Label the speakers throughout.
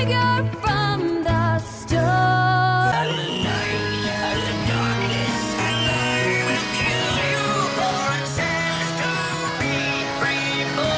Speaker 1: trigger from the start. And the night and the darkness, and I will kill you for sins to be reborn.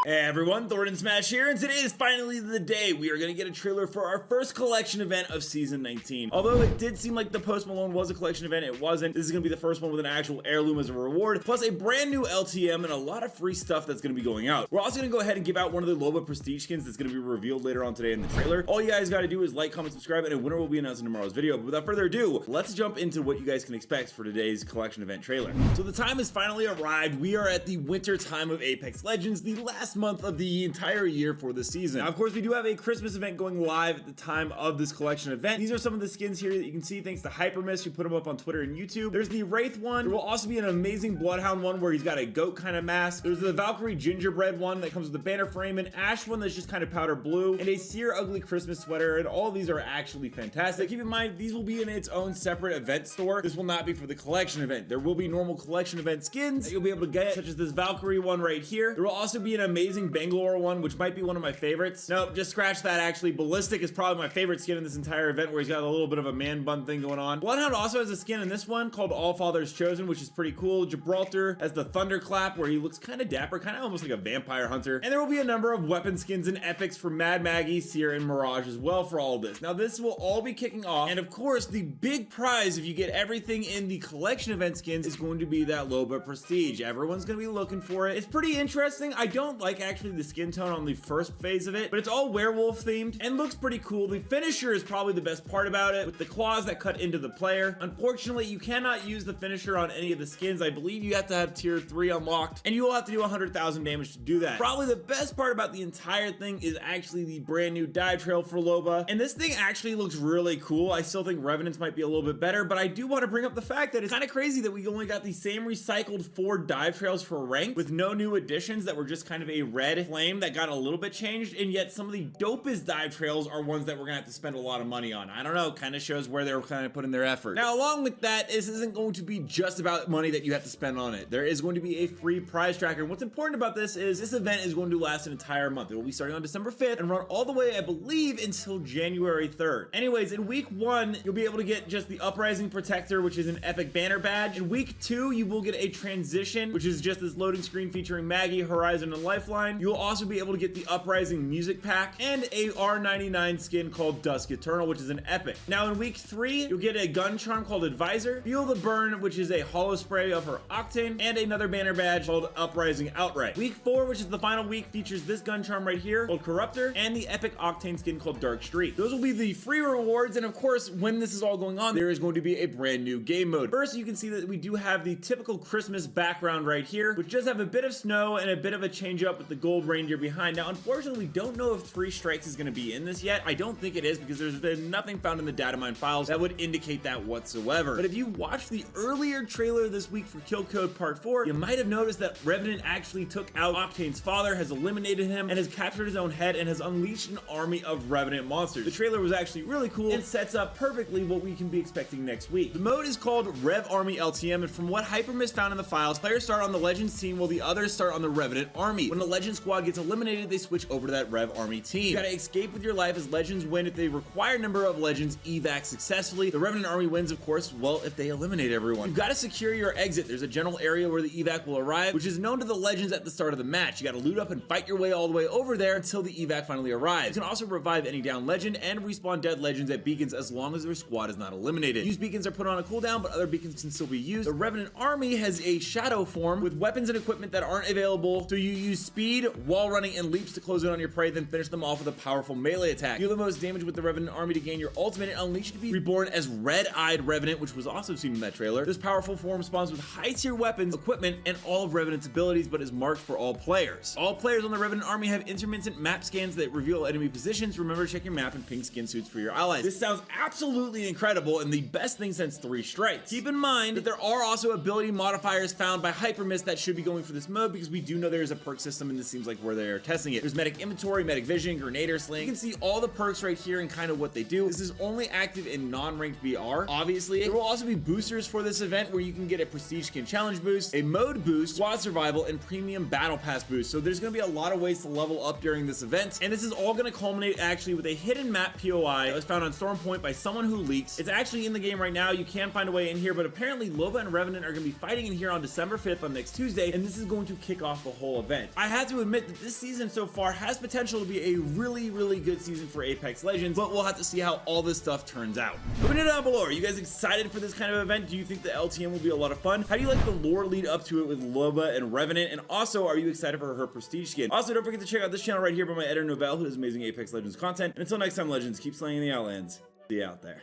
Speaker 2: Hey everyone, Thordan Smash here, and today is finally the day we are going to get a trailer for our first collection event of Season 19. Although it did seem like the Post Malone was a collection event, it wasn't. This is going to be the first one with an actual heirloom as a reward, plus a brand new LTM and a lot of free stuff that's going to be going out. We're also going to go ahead and give out one of the Loba Prestige skins that's going to be revealed later on today in the trailer. All you guys got to do is like, comment, subscribe, and a winner will be announced in tomorrow's video. But without further ado, let's jump into what you guys can expect for today's collection event trailer. So the time has finally arrived. We are at the winter time of Apex Legends, the last month of the entire year for the season. Now, of course, we do have a Christmas event going live at the time of this collection event. These are some of the skins here that you can see thanks to Hypermyst, who put them up on Twitter and YouTube. There's the Wraith one. There will also be an amazing Bloodhound one where he's got a goat kind of mask. There's the Valkyrie gingerbread one that comes with a banner frame, an Ash one that's just kind of powder blue, and a Seer Ugly Christmas sweater, and all of these are actually fantastic. Keep in mind, these will be in its own separate event store. This will not be for the collection event. There will be normal collection event skins that you'll be able to get, such as this Valkyrie one right here. There will also be an amazing Bangalore one, which might be one of my favorites. Nope, just scratch that. Actually, Ballistic is probably my favorite skin in this entire event, where he's got a little bit of a man bun thing going on. Bloodhound also has a skin in this one called All Fathers Chosen, which is pretty cool. Gibraltar has the Thunderclap, where he looks kind of dapper, kind of almost like a vampire hunter. And there will be a number of weapon skins and epics for Mad Maggie, Seer, and Mirage as well for all of this. Now, this will all be kicking off, and of course, the big prize, if you get everything in the collection event skins, is going to be that Loba Prestige. Everyone's going to be looking for it. It's pretty interesting. I don't like actually the skin tone on the first phase of it, but it's all werewolf themed and looks pretty cool. The finisher is probably the best part about it, with the claws that cut into the player. Unfortunately, you cannot use the finisher on any of the skins. I believe you have to have tier 3 unlocked, and you will have to do 100,000 damage to do that. Probably the best part about the entire thing is actually the brand new dive trail for Loba, and this thing actually looks really cool. I still think Revenants might be a little bit better, but I do want to bring up the fact that it's kind of crazy that we only got the same recycled 4 dive trails for ranked, with no new additions that were just kind of a red flame that got a little bit changed, and yet some of the dopest dive trails are ones that we're gonna have to spend a lot of money on. I don't know, kind of shows where they were kind of putting their effort. Now, along with that, this isn't going to be just about money that you have to spend on it. There is going to be a free prize tracker, and what's important about this is this event is going to last an entire month. It will be starting on December 5th and run all the way, I believe, until January 3rd. Anyways, in week 1, you'll be able to get just the Uprising Protector, which is an epic banner badge. In week 2, you will get a Transition, which is just this loading screen featuring Maggie, Horizon, and Lifeline. You will also be able to get the Uprising music pack and a R99 skin called Dusk Eternal, which is an epic. Now, in week 3, you'll get a gun charm called Advisor, Feel the Burn, which is a hollow spray of her Octane, and another banner badge called Uprising Outright. Week 4, which is the final week, features this gun charm right here called Corruptor, and the epic Octane skin called Dark Street. Those will be the free rewards, and of course, when this is all going on, there is going to be a brand new game mode. First, you can see that we do have the typical Christmas background right here, which does have a bit of snow and a bit of a change up with the gold reindeer behind. Now, unfortunately, we don't know if 3 Strikes is going to be in this yet. I don't think it is, because there's been nothing found in the datamine files that would indicate that whatsoever. But if you watched the earlier trailer this week for Kill Code Part 4, you might have noticed that Revenant actually took out Octane's father, has eliminated him, and has captured his own head, and has unleashed an army of Revenant monsters. The trailer was actually really cool and sets up perfectly what we can be expecting next week. The mode is called Rev Army LTM, and from what Hypermyst found in the files, players start on the Legends team while the others start on the Revenant army. When the Legends squad gets eliminated, they switch over to that Rev Army team. You gotta escape with your life as Legends win if the required number of Legends evac successfully. The Revenant army wins, of course, well, if they eliminate everyone. You've gotta secure your exit. There's a general area where the evac will arrive, which is known to the Legends at the start of the match. You gotta loot up and fight your way all the way over there until the evac finally arrives. You can also revive any down Legend and respawn dead Legends at beacons as long as their squad is not eliminated. Used beacons are put on a cooldown, but other beacons can still be used. The Revenant army has a shadow form with weapons and equipment that aren't available, so you use speed, wall running, and leaps to close in on your prey, then finish them off with a powerful melee attack. Deal the most damage with the Revenant army to gain your ultimate and unleash to be reborn as Red-Eyed Revenant, which was also seen in that trailer. This powerful form spawns with high-tier weapons, equipment, and all of Revenant's abilities, but is marked for all players. All players on the Revenant army have intermittent map scans that reveal enemy positions. Remember to check your map and ping skin suits for your allies. This sounds absolutely incredible and the best thing since 3 Strikes. Keep in mind that there are also ability modifiers found by Hypermyst that should be going for this mode, because we do know there is a perk system and this seems like where they're testing it. There's medic inventory, medic vision, grenader sling. You can see all the perks right here and kind of what they do. This is only active in non-ranked VR. Obviously, there will also be boosters for this event where you can get a prestige skin challenge boost, a mode boost, squad survival, and premium battle pass boost. So there's going to be a lot of ways to level up during this event, and this is all going to culminate actually with a hidden map POI that was found on Storm Point by someone who leaks. It's actually in the game right now. You can find a way in here, but apparently Loba and Revenant are going to be fighting in here on December 5th on next Tuesday, and this is going to kick off the whole event. I have to admit that this season so far has potential to be a really, really good season for Apex Legends, but we'll have to see how all this stuff turns out. Let me know down below, are you guys excited for this kind of event? Do you think the LTM will be a lot of fun? How do you like the lore lead up to it with Loba and Revenant? And also, are you excited for her prestige skin? Also, don't forget to check out this channel right here by my editor Novell, who does amazing Apex Legends content. And until next time, Legends, keep slaying the Outlands. See you out there.